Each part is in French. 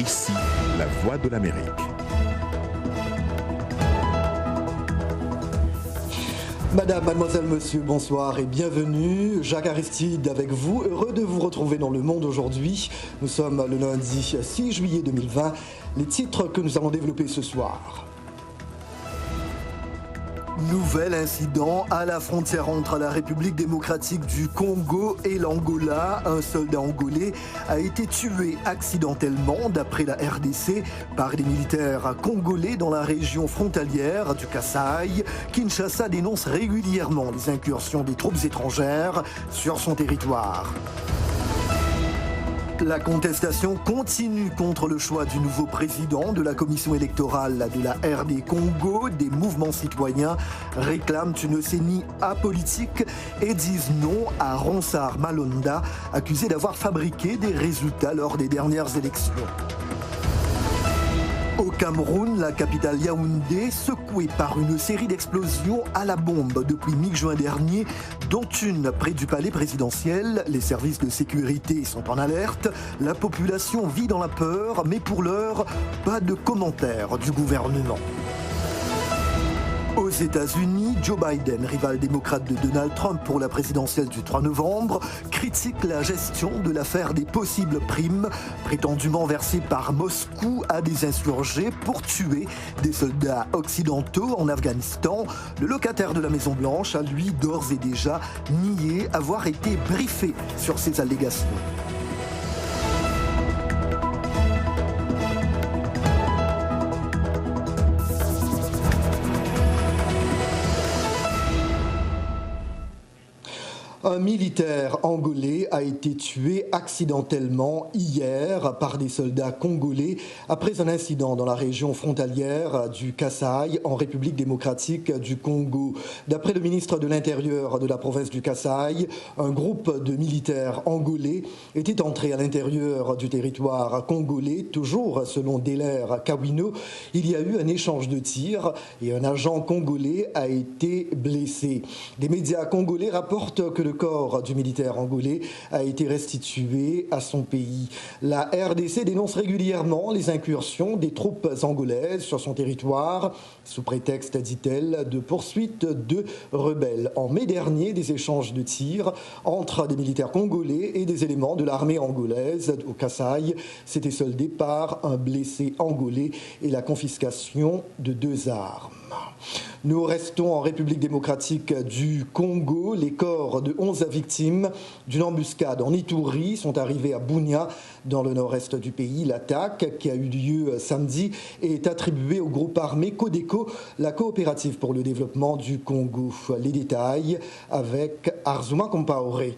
Ici, la voix de l'Amérique. Madame, mademoiselle, monsieur, bonsoir et bienvenue. Jacques Aristide avec vous, heureux de vous retrouver dans Le Monde aujourd'hui. Nous sommes le lundi 6 juillet 2020. Les titres que nous allons développer ce soir. Nouvel incident à la frontière entre la République démocratique du Congo et l'Angola. Un soldat angolais a été tué accidentellement, d'après la RDC, par des militaires congolais dans la région frontalière du Kasaï. Kinshasa dénonce régulièrement les incursions des troupes étrangères sur son territoire. La contestation continue contre le choix du nouveau président de la commission électorale de la RD Congo. Des mouvements citoyens réclament une CENI apolitique et disent non à Ronsard Malonda, accusé d'avoir fabriqué des résultats lors des dernières élections. Au Cameroun, la capitale Yaoundé, secouée par une série d'explosions à la bombe depuis mi-juin dernier, dont une près du palais présidentiel. Les services de sécurité sont en alerte. La population vit dans la peur, mais pour l'heure, pas de commentaires du gouvernement. Aux États-Unis, Joe Biden, rival démocrate de Donald Trump pour la présidentielle du 3 novembre, critique la gestion de l'affaire des possibles primes prétendument versées par Moscou à des insurgés pour tuer des soldats occidentaux en Afghanistan. Le locataire de la Maison-Blanche a lui d'ores et déjà nié avoir été briefé sur ces allégations. Un militaire angolais a été tué accidentellement hier par des soldats congolais après un incident dans la région frontalière du Kasaï en République démocratique du Congo. D'après le ministre de l'Intérieur de la province du Kasaï, un groupe de militaires angolais était entré à l'intérieur du territoire congolais. Toujours selon Delaire Kawino, il y a eu un échange de tirs et un agent congolais a été blessé. Des médias congolais rapportent que le corps du militaire angolais a été restitué à son pays. La RDC dénonce régulièrement les incursions des troupes angolaises sur son territoire, sous prétexte, dit-elle, de poursuite de rebelles. En mai dernier, des échanges de tirs entre des militaires congolais et des éléments de l'armée angolaise au Kasaï s'étaient soldés par un blessé angolais et la confiscation de 2 armes. Nous restons en République démocratique du Congo. Les corps de 11 victimes d'une embuscade en Ituri sont arrivés à Bunia, dans le nord-est du pays. L'attaque, qui a eu lieu samedi, est attribuée au groupe armé Codeco, la coopérative pour le développement du Congo. Les détails avec Arzuma Compaoré.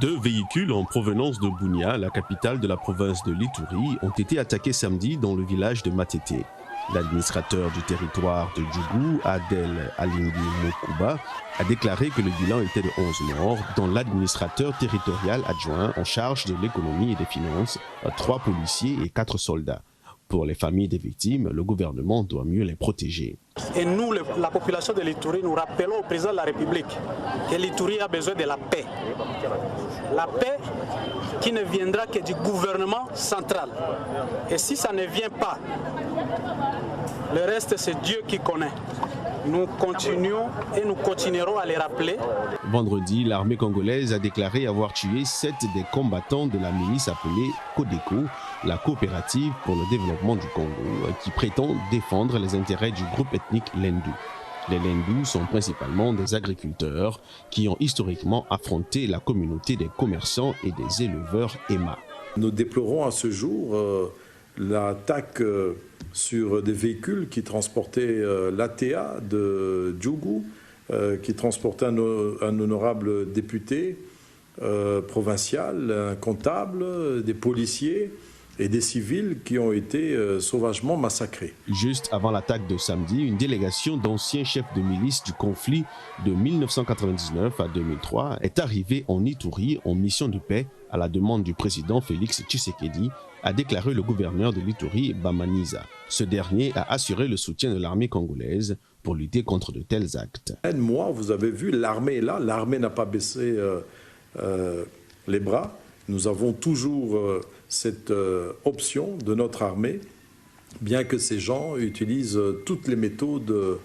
2 véhicules en provenance de Bunia, la capitale de la province de l'Ituri, ont été attaqués samedi dans le village de Matete. L'administrateur du territoire de Djougou, Adel Alingi Mokuba, a déclaré que le bilan était de 11 morts, dont l'administrateur territorial adjoint en charge de l'économie et des finances, 3 policiers et 4 soldats. Pour les familles des victimes, le gouvernement doit mieux les protéger. Et nous, la population de l'Ituri, nous rappelons au président de la République que l'Ituri a besoin de la paix. La paix qui ne viendra que du gouvernement central. Et si ça ne vient pas, le reste c'est Dieu qui connaît. Nous continuons et nous continuerons à les rappeler. Vendredi, l'armée congolaise a déclaré avoir tué 7 des combattants de la milice appelée Codeco, la coopérative pour le développement du Congo, qui prétend défendre les intérêts du groupe ethnique Lendu. Les Lendu sont principalement des agriculteurs qui ont historiquement affronté la communauté des commerçants et des éleveurs Emma. Nous déplorons à ce jour l'attaque sur des véhicules qui transportaient l'ATA de Djougou, qui transportait un honorable député provincial, un comptable, des policiers et des civils qui ont été sauvagement massacrés. Juste avant l'attaque de samedi, une délégation d'anciens chefs de milice du conflit de 1999 à 2003 est arrivée en Ituri en mission de paix à la demande du président Félix Tshisekedi, a déclaré le gouverneur de l'Ituri, Bamaniza. Ce dernier a assuré le soutien de l'armée congolaise pour lutter contre de tels actes. Moi, vous avez vu, l'armée est là, l'armée n'a pas baissé les bras. Nous avons toujours cette option de notre armée, bien que ces gens utilisent toutes les méthodes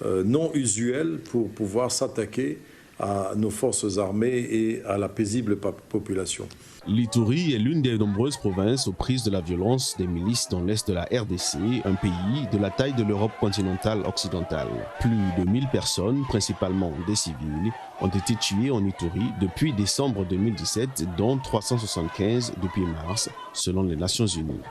non usuelles pour pouvoir s'attaquer à nos forces armées et à la paisible population. L'Ituri est l'une des nombreuses provinces aux prises de la violence des milices dans l'est de la RDC, un pays de la taille de l'Europe continentale occidentale. Plus de 1000 personnes, principalement des civils, ont été tuées en Ituri depuis décembre 2017, dont 375 depuis mars, selon les Nations Unies.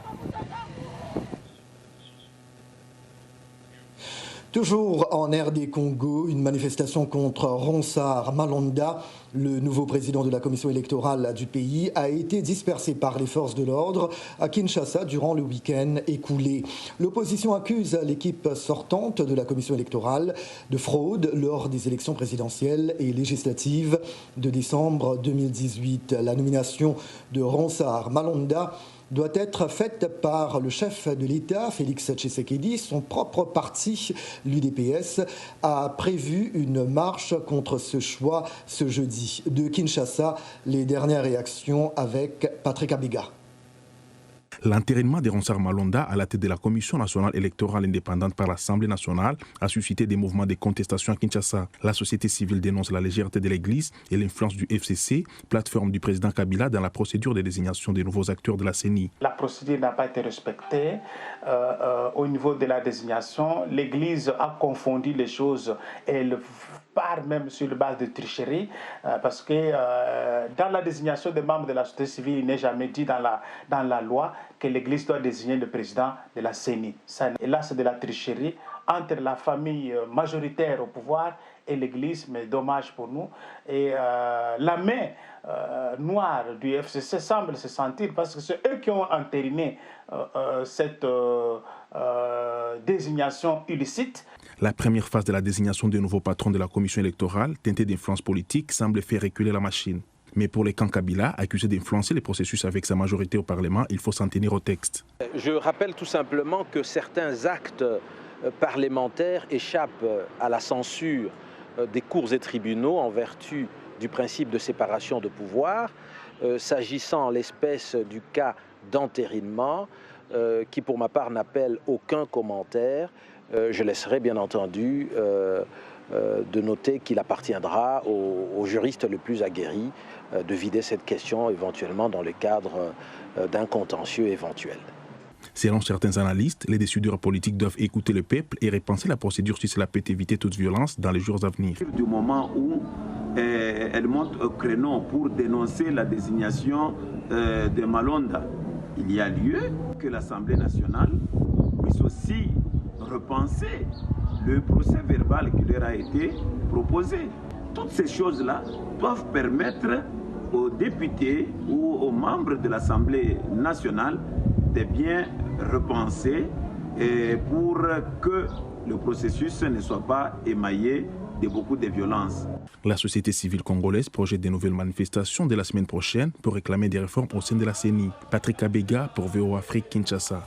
Toujours en RD Congo, une manifestation contre Ronsard Malonda, le nouveau président de la commission électorale du pays, a été dispersée par les forces de l'ordre à Kinshasa durant le week-end écoulé. L'opposition accuse l'équipe sortante de la commission électorale de fraude lors des élections présidentielles et législatives de décembre 2018. La nomination de Ronsard Malonda doit être faite par le chef de l'État, Félix Tshisekedi. Son propre parti, l'UDPS, a prévu une marche contre ce choix ce jeudi. De Kinshasa, les dernières réactions avec Patrick Abega. L'entérinement de Ronsard Malonda à la tête de la Commission nationale électorale indépendante par l'Assemblée nationale a suscité des mouvements de contestation à Kinshasa. La société civile dénonce la légèreté de l'Église et l'influence du FCC, plateforme du président Kabila, dans la procédure de désignation des nouveaux acteurs de la CENI. La procédure n'a pas été respectée au niveau de la désignation. L'Église a confondu les choses et elle part même sur la base de tricherie parce que dans la désignation des membres de la société civile, il n'est jamais dit dans la loi que l'Église doit désigner le président de la CENI. Et là, c'est de la tricherie entre la famille majoritaire au pouvoir et l'Église, mais dommage pour nous. Et la main noire du FCC semble se sentir parce que c'est eux qui ont entériné cette désignation illicite. La première phase de la désignation des nouveaux patrons de la commission électorale, teintée d'influence politique, semble faire reculer la machine. Mais pour les camps Kabila, accusés d'influencer les processus avec sa majorité au Parlement, il faut s'en tenir au texte. Je rappelle tout simplement que certains actes parlementaires échappent à la censure des cours et tribunaux en vertu du principe de séparation de pouvoir, s'agissant en l'espèce du cas d'entérinement, qui pour ma part n'appelle aucun commentaire. Je laisserai bien entendu de noter qu'il appartiendra aux juristes les plus aguerris de vider cette question éventuellement dans le cadre d'un contentieux éventuel. Selon certains analystes, les décideurs politiques doivent écouter le peuple et repenser la procédure si cela peut éviter toute violence dans les jours à venir. Du moment où elle monte au créneau pour dénoncer la désignation de Malonda, il y a lieu que l'Assemblée nationale puisse aussi repenser le procès verbal qui leur a été proposé. Toutes ces choses-là doivent permettre aux députés ou aux membres de l'Assemblée nationale de bien repenser pour que le processus ne soit pas émaillé de beaucoup de violences. La société civile congolaise projette de nouvelles manifestations dès la semaine prochaine pour réclamer des réformes au sein de la CENI. Patrick Abega pour VOA Afrique, Kinshasa.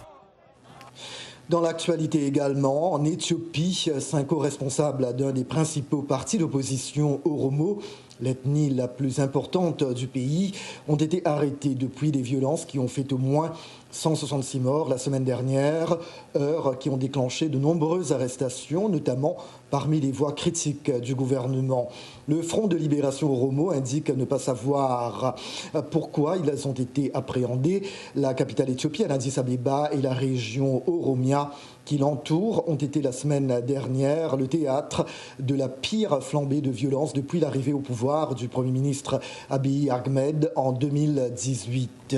Dans l'actualité également, en Éthiopie, 5 co-responsables d'un des principaux partis d'opposition, Oromo, l'ethnie la plus importante du pays, ont été arrêtés depuis des violences qui ont fait au moins 166 morts la semaine dernière, heures qui ont déclenché de nombreuses arrestations, notamment parmi les voix critiques du gouvernement. Le Front de libération Oromo indique ne pas savoir pourquoi ils ont été appréhendés. La capitale éthiopienne, Addis Abeba, et la région Oromia qui l'entoure ont été la semaine dernière le théâtre de la pire flambée de violence depuis l'arrivée au pouvoir du Premier ministre Abiy Ahmed en 2018.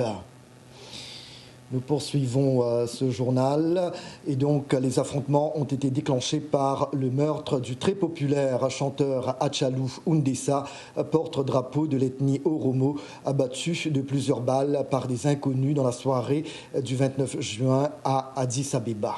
Nous poursuivons ce journal et donc les affrontements ont été déclenchés par le meurtre du très populaire chanteur Hachalu Hundessa, porte-drapeau de l'ethnie Oromo, abattu de plusieurs balles par des inconnus dans la soirée du 29 juin à Addis Abeba.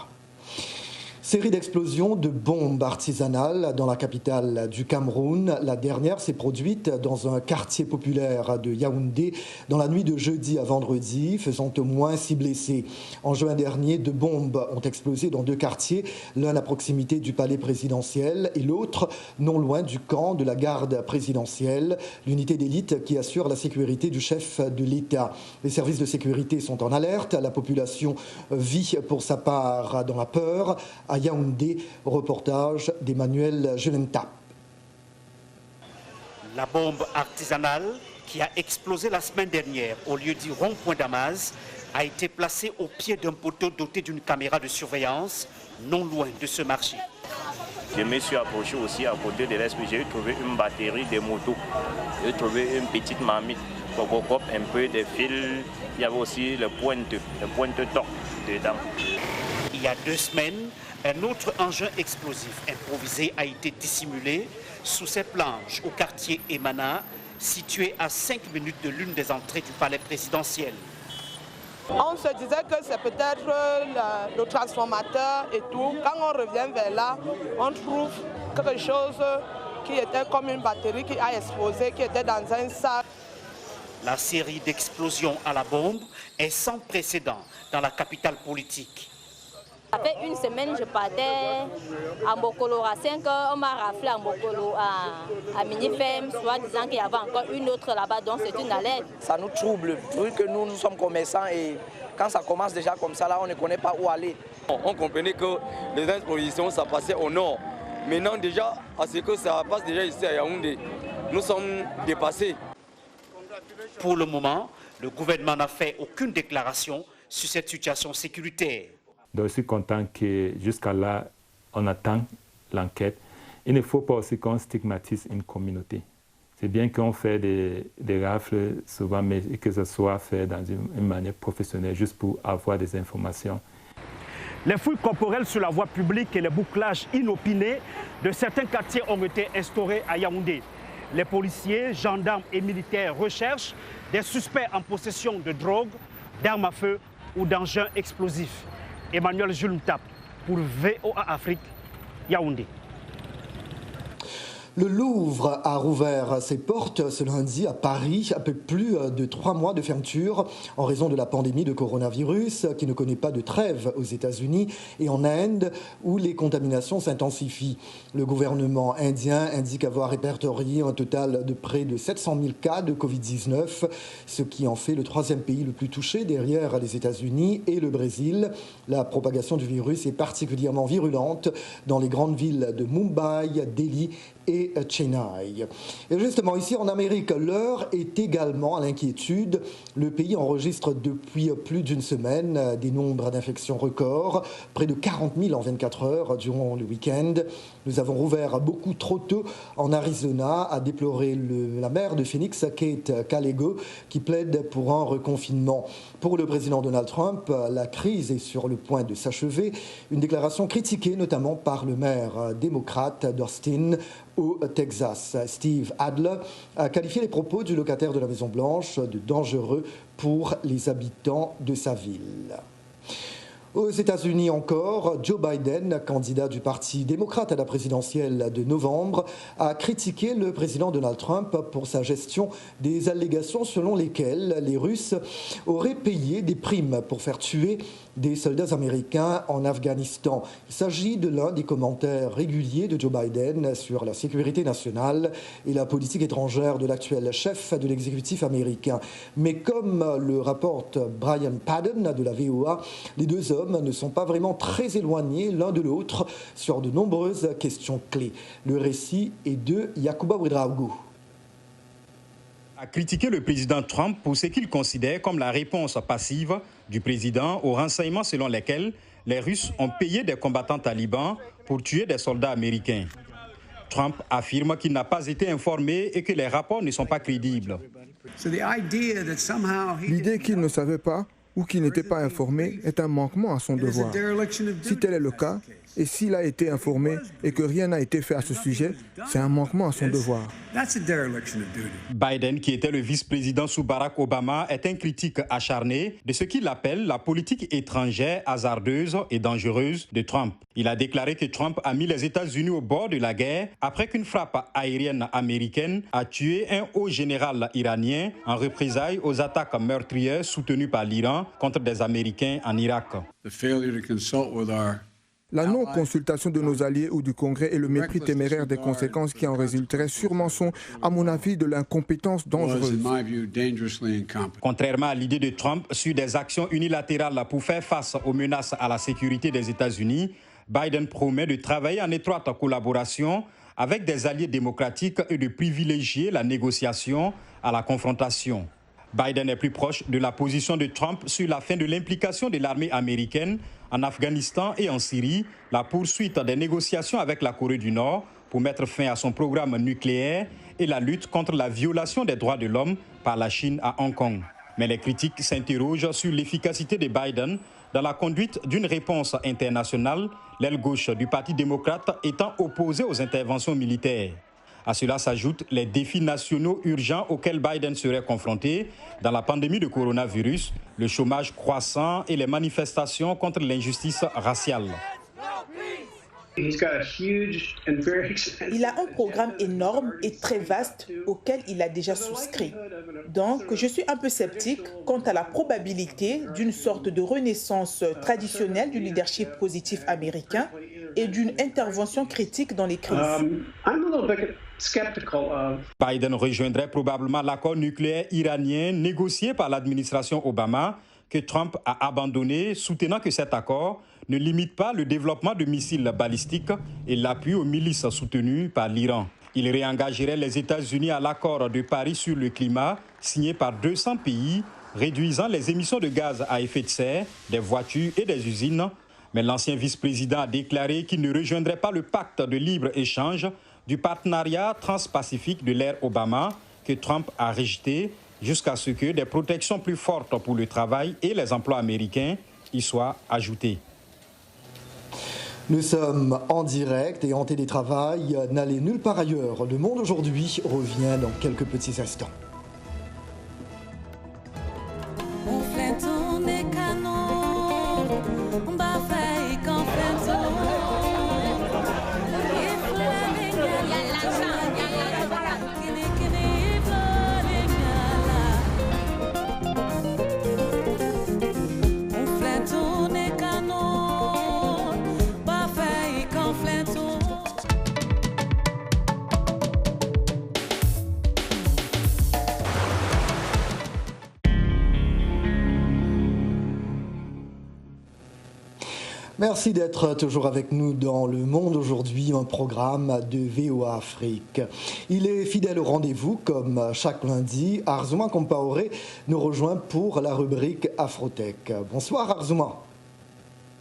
Série d'explosions de bombes artisanales dans la capitale du Cameroun. La dernière s'est produite dans un quartier populaire de Yaoundé dans la nuit de jeudi à vendredi, faisant au moins 6 blessés. En juin dernier, 2 bombes ont explosé dans 2 quartiers, l'un à proximité du palais présidentiel et l'autre non loin du camp de la garde présidentielle, l'unité d'élite qui assure la sécurité du chef de l'État. Les services de sécurité sont en alerte. La population vit pour sa part dans la peur. À Yaoundé, reportage d'Emmanuel Gelenta. La bombe artisanale qui a explosé la semaine dernière au lieu du rond-point Damas a été placée au pied d'un poteau doté d'une caméra de surveillance non loin de ce marché. Je me suis approché aussi à côté de l'esprit. J'ai trouvé une batterie de moto. J'ai trouvé une petite marmite, un peu de fil. Il y avait aussi le pointe torque dedans. Il y a 2 semaines, un autre engin explosif improvisé a été dissimulé sous ces planches au quartier Emana, situé à 5 minutes de l'une des entrées du palais présidentiel. On se disait que c'est peut-être le transformateur et tout. Quand on revient vers là, on trouve quelque chose qui était comme une batterie qui a explosé, qui était dans un sac. La série d'explosions à la bombe est sans précédent dans la capitale politique. Ça fait une semaine, je partais à Mokolo, à 5 heures, on m'a raflé à Mokolo, à Minifem, soit disant qu'il y avait encore une autre là-bas, donc c'est une alerte. Ça nous trouble, vu que nous sommes commerçants et quand ça commence déjà comme ça, là, on ne connaît pas où aller. On comprenait que les expositions, ça passait au nord. Maintenant déjà, à ce que ça passe déjà ici à Yaoundé, nous sommes dépassés. Pour le moment, le gouvernement n'a fait aucune déclaration sur cette situation sécuritaire. Donc, je suis content que jusqu'à là, on attend l'enquête. Il ne faut pas aussi qu'on stigmatise une communauté. C'est bien qu'on fait des rafles souvent, mais que ce soit fait dans une manière professionnelle, juste pour avoir des informations. Les fouilles corporelles sur la voie publique et les bouclages inopinés de certains quartiers ont été instaurés à Yaoundé. Les policiers, gendarmes et militaires recherchent des suspects en possession de drogue, d'armes à feu ou d'engins explosifs. Emmanuel Julmtap pour VOA Afrique, Yaoundé. Le Louvre a rouvert ses portes ce lundi à Paris, un peu plus de 3 mois de fermeture en raison de la pandémie de coronavirus qui ne connaît pas de trêve aux États-Unis et en Inde où les contaminations s'intensifient. Le gouvernement indien indique avoir répertorié un total de près de 700 000 cas de Covid-19, ce qui en fait le 3e pays le plus touché derrière les États-Unis et le Brésil. La propagation du virus est particulièrement virulente dans les grandes villes de Mumbai, Delhi et Chennai. Et justement, ici en Amérique, l'heure est également à l'inquiétude. Le pays enregistre depuis plus d'une semaine des nombres d'infections records, près de 40 000 en 24 heures durant le week-end. Nous avons rouvert beaucoup trop tôt en Arizona, a déploré la maire de Phoenix, Kate Callego, qui plaide pour un reconfinement. Pour le président Donald Trump, la crise est sur le point de s'achever. Une déclaration critiquée notamment par le maire démocrate d'Austin, au Texas. Steve Adler a qualifié les propos du locataire de la Maison-Blanche de dangereux pour les habitants de sa ville. Aux États-Unis encore, Joe Biden, candidat du Parti démocrate à la présidentielle de novembre, a critiqué le président Donald Trump pour sa gestion des allégations selon lesquelles les Russes auraient payé des primes pour faire tuer des soldats américains en Afghanistan. Il s'agit de l'un des commentaires réguliers de Joe Biden sur la sécurité nationale et la politique étrangère de l'actuel chef de l'exécutif américain. Mais comme le rapporte Brian Padden de la VOA, les deux hommes ne sont pas vraiment très éloignés l'un de l'autre sur de nombreuses questions clés. Le récit est de Yacouba Ouedraogo. A critiqué le président Trump pour ce qu'il considère comme la réponse passive du président aux renseignements selon lesquels les Russes ont payé des combattants talibans pour tuer des soldats américains. Trump affirme qu'il n'a pas été informé et que les rapports ne sont pas crédibles. L'idée qu'il ne savait pas ou qui n'était pas informé est un manquement à son devoir. Si tel est le cas, et s'il a été informé et que rien n'a été fait à ce sujet, c'est un manquement à son devoir. Biden, qui était le vice-président sous Barack Obama, est un critique acharné de ce qu'il appelle la politique étrangère hasardeuse et dangereuse de Trump. Il a déclaré que Trump a mis les États-Unis au bord de la guerre après qu'une frappe aérienne américaine a tué un haut général iranien en représailles aux attaques meurtrières soutenues par l'Iran contre des Américains en Irak. La non-consultation de nos alliés ou du Congrès et le mépris téméraire des conséquences qui en résulteraient sûrement sont, à mon avis, de l'incompétence dangereuse. Contrairement à l'idée de Trump sur des actions unilatérales pour faire face aux menaces à la sécurité des États-Unis, Biden promet de travailler en étroite collaboration avec des alliés démocratiques et de privilégier la négociation à la confrontation. Biden est plus proche de la position de Trump sur la fin de l'implication de l'armée américaine en Afghanistan et en Syrie, la poursuite des négociations avec la Corée du Nord pour mettre fin à son programme nucléaire et la lutte contre la violation des droits de l'homme par la Chine à Hong Kong. Mais les critiques s'interrogent sur l'efficacité de Biden dans la conduite d'une réponse internationale, l'aile gauche du Parti démocrate étant opposée aux interventions militaires. À cela s'ajoutent les défis nationaux urgents auxquels Biden serait confronté dans la pandémie de coronavirus, le chômage croissant et les manifestations contre l'injustice raciale. Il a un programme énorme et très vaste auquel il a déjà souscrit. Donc, je suis un peu sceptique quant à la probabilité d'une sorte de renaissance traditionnelle du leadership positif américain et d'une intervention critique dans les crises. Biden rejoindrait probablement l'accord nucléaire iranien négocié par l'administration Obama que Trump a abandonné, soutenant que cet accord ne limite pas le développement de missiles balistiques et l'appui aux milices soutenues par l'Iran. Il réengagerait les États-Unis à l'accord de Paris sur le climat, signé par 200 pays, réduisant les émissions de gaz à effet de serre des voitures et des usines. Mais l'ancien vice-président a déclaré qu'il ne rejoindrait pas le pacte de libre-échange du partenariat transpacifique de l'ère Obama que Trump a rejeté jusqu'à ce que des protections plus fortes pour le travail et les emplois américains y soient ajoutées. Nous sommes en direct et en télétravail. N'allez nulle part ailleurs. Le Monde aujourd'hui revient dans quelques petits instants. Merci d'être toujours avec nous dans Le Monde aujourd'hui, un programme de VOA Afrique. Il est fidèle au rendez-vous, comme chaque lundi. Arzouma Compaoré nous rejoint pour la rubrique Afrotech. Bonsoir Arzouma.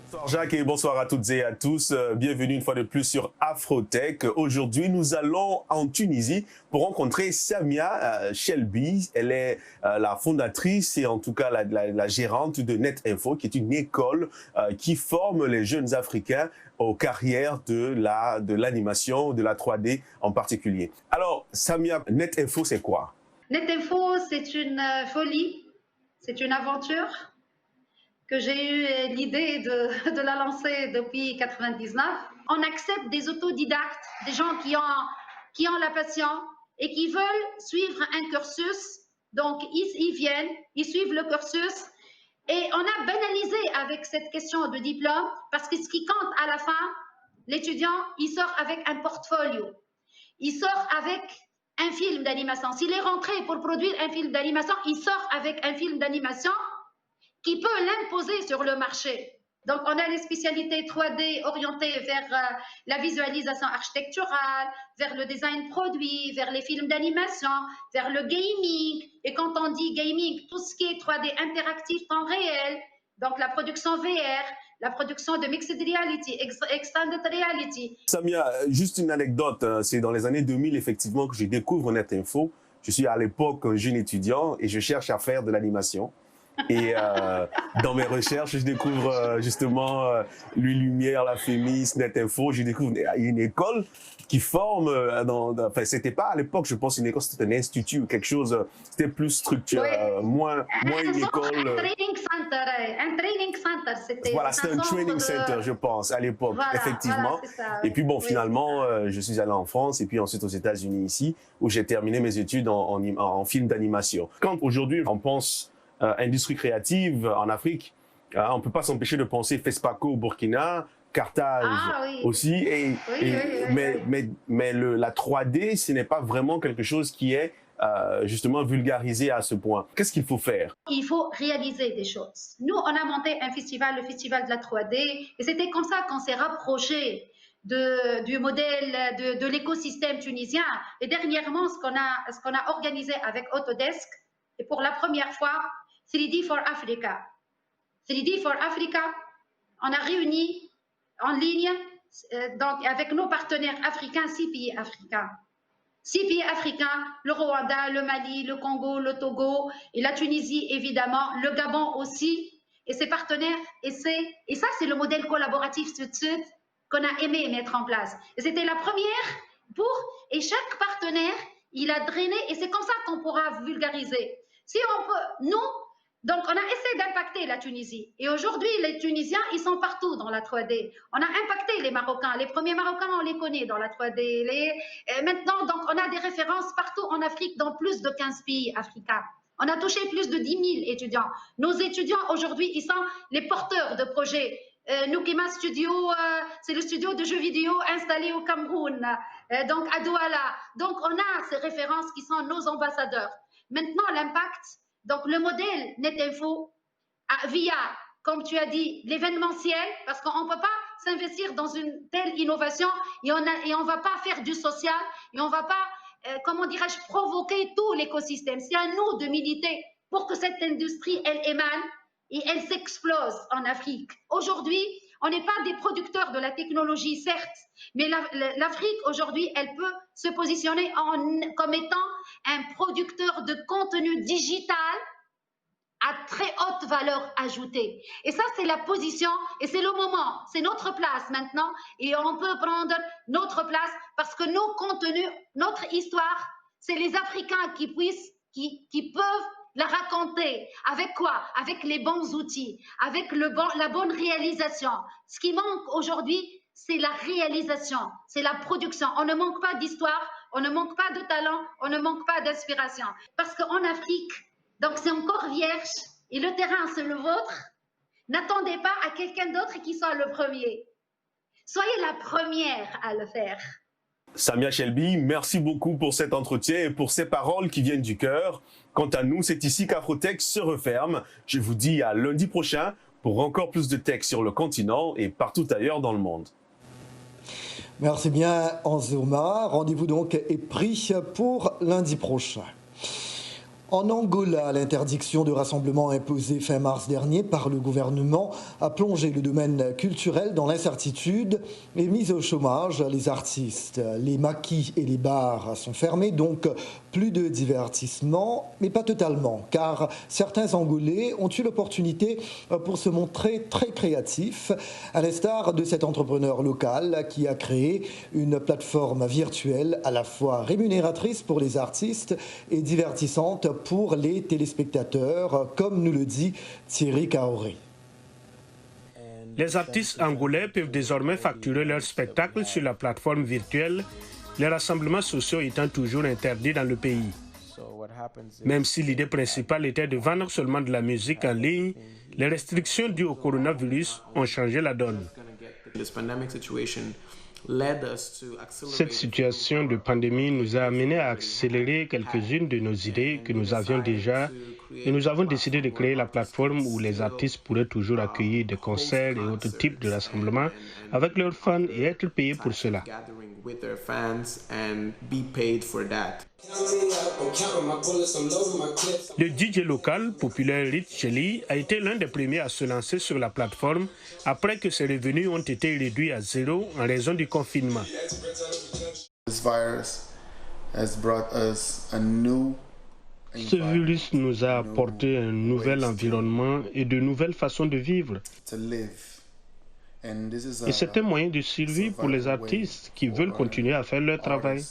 Bonsoir Jacques et bonsoir à toutes et à tous. Bienvenue une fois de plus sur Afrotech. Aujourd'hui, nous allons en Tunisie pour rencontrer Samia Shelby. Elle est la fondatrice et en tout cas la gérante de NetInfo, qui est une école qui forme les jeunes Africains aux carrières de l'animation, de la 3D en particulier. Alors, Samia, NetInfo, c'est quoi? NetInfo, c'est une folie, c'est une aventure que j'ai eu l'idée de la lancer depuis 1999. On accepte des autodidactes, des gens qui ont la passion et qui veulent suivre un cursus. Donc, ils viennent, ils suivent le cursus. Et on a banalisé avec cette question de diplôme parce que ce qui compte à la fin, l'étudiant, il sort avec un portfolio. Il sort avec un film d'animation. S'il est rentré pour produire un film d'animation, il sort avec un film d'animation qui peut l'imposer sur le marché. Donc, on a les spécialités 3D orientées vers la visualisation architecturale, vers le design produit, vers les films d'animation, vers le gaming. Et quand on dit gaming, tout ce qui est 3D interactif, temps réel, donc la production VR, la production de mixed reality, extended reality. Samia, juste une anecdote, c'est dans les années 2000 effectivement que je découvre NetInfo. Je suis à l'époque un jeune étudiant et je cherche à faire de l'animation. Et dans mes recherches, je découvre justement Lui Lumière, La Fémis, Net Info. Je découvre une école qui forme, enfin c'était pas à l'époque, je pense, une école, c'était un institut ou quelque chose, c'était plus structuré, moins une école. Un training center, c'était. Voilà, c'était un training center, je pense, à l'époque, voilà, effectivement. Voilà, ça, et puis bon, oui, finalement, je suis allé en France et puis ensuite aux États-Unis ici, où j'ai terminé mes études en film d'animation. Quand aujourd'hui on pense industrie créative en Afrique, on peut pas s'empêcher de penser FESPACO au Burkina, Carthage aussi, mais la 3D, ce n'est pas vraiment quelque chose qui est justement vulgarisé à ce point. Qu'est-ce qu'il faut faire? Il faut réaliser des choses. Nous, on a monté un festival, le festival de la 3D, et c'était comme ça qu'on s'est rapproché du modèle de l'écosystème tunisien. Et dernièrement, ce qu'on a organisé avec Autodesk, et pour la première fois, 3D for Africa. 3D for Africa, on a réuni en ligne, donc avec nos partenaires africains, 6 pays africains. 6 pays africains, le Rwanda, le Mali, le Congo, le Togo, et la Tunisie évidemment, le Gabon aussi, et ses partenaires. Et ça, c'est le modèle collaboratif Sud-Sud qu'on a aimé mettre en place. Et c'était la première et chaque partenaire, il a drainé, et c'est comme ça qu'on pourra vulgariser. Si on peut, nous, donc, on a essayé d'impacter la Tunisie. Et aujourd'hui, les Tunisiens, ils sont partout dans la 3D. On a impacté les Marocains. Les premiers Marocains, on les connaît dans la 3D. Maintenant, donc, on a des références partout en Afrique, dans plus de 15 pays africains. On a touché plus de 10 000 étudiants. Nos étudiants, aujourd'hui, ils sont les porteurs de projets. Nukima Studio, c'est le studio de jeux vidéo installé au Cameroun, donc à Douala. Donc, on a ces références qui sont nos ambassadeurs. Maintenant, l'impact. Donc, le modèle Net Info, via, comme tu as dit, l'événementiel, parce qu'on ne peut pas s'investir dans une telle innovation et on ne va pas faire du social et on ne va pas, comment dirais-je, provoquer tout l'écosystème. C'est à nous de militer pour que cette industrie, elle émane et elle s'explose en Afrique. Aujourd'hui, on n'est pas des producteurs de la technologie, certes, mais l'Afrique, aujourd'hui, elle peut se positionner comme étant un producteur de contenu digital à très haute valeur ajoutée. Et ça, c'est la position et c'est le moment, c'est notre place maintenant et on peut prendre notre place parce que nos contenus, notre histoire, c'est les Africains qui peuvent la raconter. Avec quoi? Avec les bons outils, avec la bonne réalisation. Ce qui manque aujourd'hui, c'est la réalisation, c'est la production. On ne manque pas d'histoire, on ne manque pas de talent, on ne manque pas d'inspiration. Parce qu'en Afrique, donc c'est encore vierge et le terrain, c'est le vôtre. N'attendez pas à quelqu'un d'autre qui soit le premier. Soyez la première à le faire. Samia Shelby, merci beaucoup pour cet entretien et pour ces paroles qui viennent du cœur. Quant à nous, c'est ici qu'Afrotech se referme. Je vous dis à lundi prochain pour encore plus de tech sur le continent et partout ailleurs dans le monde. Merci bien, Anzoma. Rendez-vous donc est pris pour lundi prochain. En Angola, l'interdiction de rassemblement imposée fin mars dernier par le gouvernement a plongé le domaine culturel dans l'incertitude et mis au chômage les artistes. Les maquis et les bars sont fermés, donc plus de divertissement, mais pas totalement, car certains Angolais ont eu l'opportunité pour se montrer très créatifs, à l'instar de cet entrepreneur local qui a créé une plateforme virtuelle à la fois rémunératrice pour les artistes et divertissante pour les téléspectateurs, comme nous le dit Thierry Kaoré. Les artistes angolais peuvent désormais facturer leurs spectacles sur la plateforme virtuelle, les rassemblements sociaux étant toujours interdits dans le pays. Même si l'idée principale était de vendre seulement de la musique en ligne, les restrictions dues au coronavirus ont changé la donne. Cette situation de pandémie nous a amené à accélérer quelques-unes de nos idées que nous avions déjà et nous avons décidé de créer la plateforme où les artistes pourraient toujours accueillir des concerts et autres types de rassemblements avec leurs fans et être payés pour cela. Le DJ local, populaire Rich Cheli, a été l'un des premiers à se lancer sur la plateforme après que ses revenus ont été réduits à zéro en raison du confinement. Ce virus nous a apporté un nouvel environnement et de nouvelles façons de vivre. Et c'est un moyen de survie pour les artistes qui veulent continuer à faire leur travail.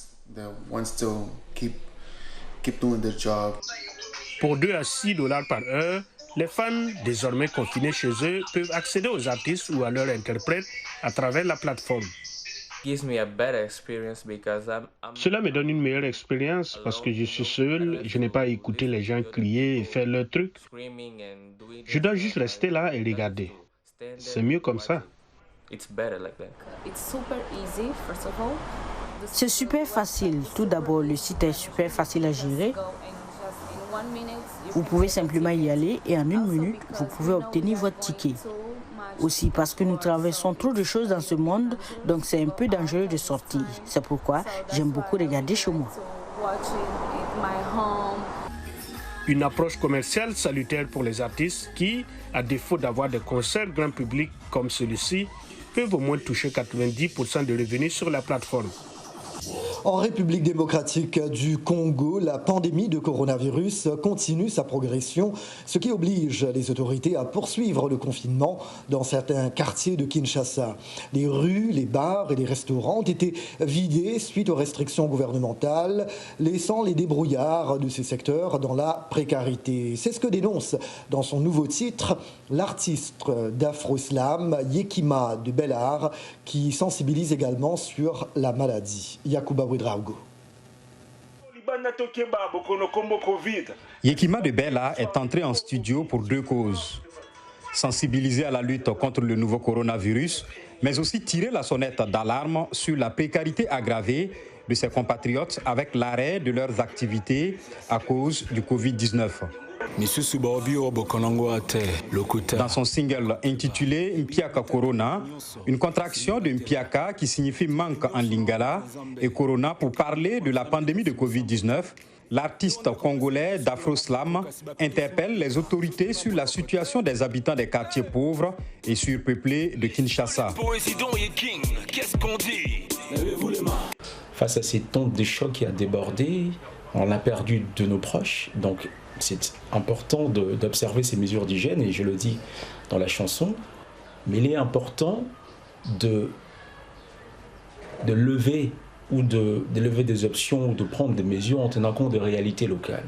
Pour 2 à 6 $ par heure, les fans, désormais confinés chez eux, peuvent accéder aux artistes ou à leurs interprètes à travers la plateforme. Cela me donne une meilleure expérience parce que je suis seul, je n'ai pas à écouter les gens crier et faire leurs trucs. Je dois juste rester là et regarder. C'est mieux comme ça. C'est super facile. Tout d'abord, le site est super facile à gérer. Vous pouvez simplement y aller et en 1 minute, vous pouvez obtenir votre ticket. Aussi parce que nous traversons trop de choses dans ce monde, donc c'est un peu dangereux de sortir. C'est pourquoi j'aime beaucoup regarder chez moi. Une approche commerciale salutaire pour les artistes qui, à défaut d'avoir des concerts grand public comme celui-ci, peuvent au moins toucher 90% de revenus sur la plateforme. En République démocratique du Congo, la pandémie de coronavirus continue sa progression, ce qui oblige les autorités à poursuivre le confinement dans certains quartiers de Kinshasa. Les rues, les bars et les restaurants ont été vidés suite aux restrictions gouvernementales, laissant les débrouillards de ces secteurs dans la précarité. C'est ce que dénonce dans son nouveau titre l'artiste d'Afro-Slam Yekima de Bel-Art, qui sensibilise également sur la maladie. Yacouba Ouedraogo. Yekima de Bel-Art est entré en studio pour 2 causes. Sensibiliser à la lutte contre le nouveau coronavirus, mais aussi tirer la sonnette d'alarme sur la précarité aggravée de ses compatriotes avec l'arrêt de leurs activités à cause du Covid-19. Dans son single intitulé Mpiaka Corona, une contraction de Mpiaka qui signifie manque en lingala et Corona pour parler de la pandémie de Covid-19, l'artiste congolais d'Afro-Slam interpelle les autorités sur la situation des habitants des quartiers pauvres et surpeuplés de Kinshasa. Face à cette onde de choc qui a débordé, on a perdu de nos proches, donc c'est important d'observer ces mesures d'hygiène, et je le dis dans la chanson, mais il est important de lever des options ou de prendre des mesures en tenant compte des réalités locales.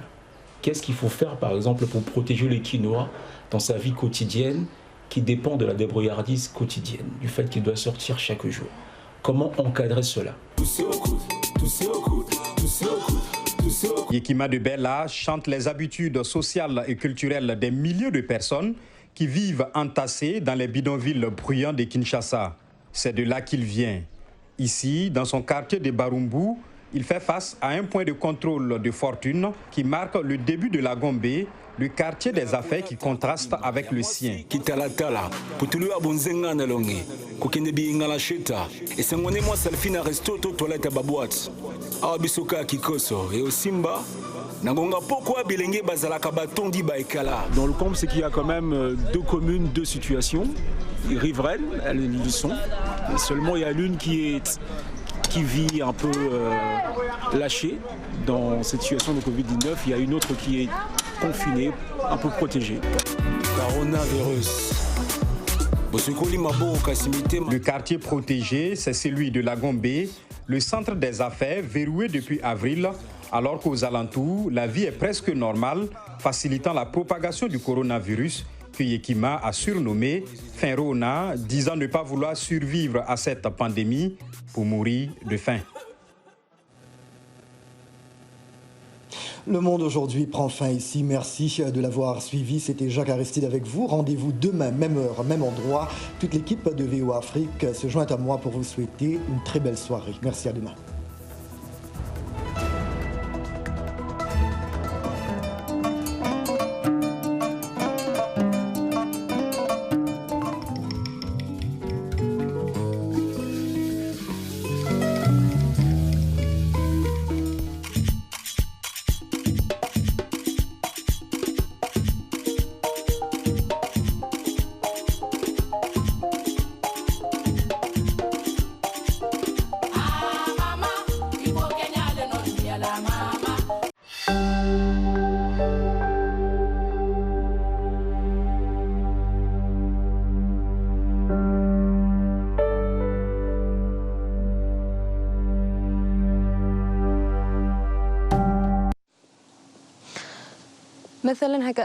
Qu'est-ce qu'il faut faire, par exemple, pour protéger les Kinois dans sa vie quotidienne qui dépend de la débrouillardise quotidienne, du fait qu'il doit sortir chaque jour? Comment encadrer cela? Yekima de Bel-Art chante les habitudes sociales et culturelles des milliers de personnes qui vivent entassées dans les bidonvilles bruyants de Kinshasa. C'est de là qu'il vient. Ici, dans son quartier de Barumbu, il fait face à un point de contrôle de fortune qui marque le début de la Gombe, le quartier des affaires qui contraste avec le sien. Dans le camp, c'est qu'il y a quand même 2 communes, 2 situations riveraines, elles le sont. Et seulement il y a l'une qui vit un peu lâchée dans cette situation de Covid-19. Il y a une autre qui est confinée, un peu protégée. Coronavirus. Le quartier protégé, c'est celui de la Gombe, le centre des affaires verrouillé depuis avril, alors qu'aux alentours, la vie est presque normale, facilitant la propagation du coronavirus que Yekima a surnommé Fin Rona, disant ne pas vouloir survivre à cette pandémie pour mourir de faim. Le Monde aujourd'hui prend fin ici. Merci de l'avoir suivi. C'était Jacques Aristide avec vous. Rendez-vous demain, même heure, même endroit. Toute l'équipe de VOA Afrique se joint à moi pour vous souhaiter une très belle soirée. Merci, à demain. Mama. مثلا هكا